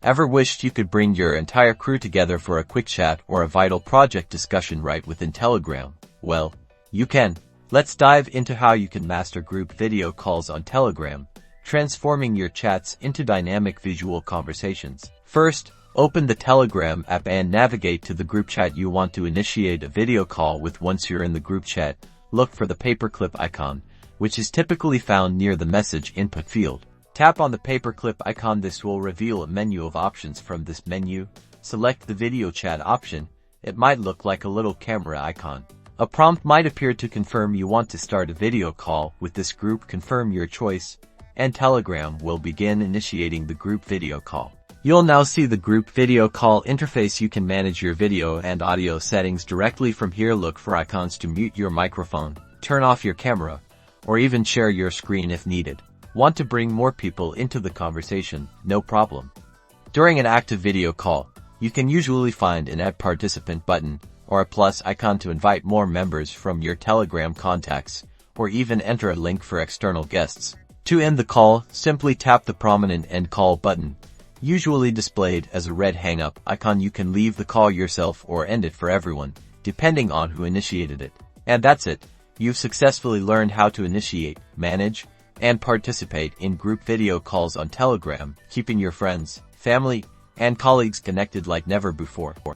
Ever wished you could bring your entire crew together for a quick chat or a vital project discussion right within Telegram? Well, you can. Let's dive into how you can master group video calls on Telegram, transforming your chats into dynamic visual conversations. First, open the Telegram app and navigate to the group chat you want to initiate a video call with. Once you're in the group chat, look for the paperclip icon, which is typically found near the message input field. Tap on the paperclip icon. This will reveal a menu of options. From this menu, select the video chat option. It might look like a little camera icon. A prompt might appear to confirm you want to start a video call with this group. Confirm your choice, and Telegram will begin initiating the group video call. You'll now see the group video call interface. You can manage your video and audio settings directly from here. Look for icons to mute your microphone, turn off your camera, or even share your screen if needed. Want to bring more people into the conversation? No problem. During an active video call, you can usually find an Add Participant button or a plus icon to invite more members from your Telegram contacts, or even enter a link for external guests. To end the call, simply tap the prominent End Call button, usually displayed as a red hang-up icon. You can leave the call yourself or end it for everyone, depending on who initiated it. And that's it. You've successfully learned how to initiate, manage, and participate in group video calls on Telegram, keeping your friends, family, and colleagues connected like never before.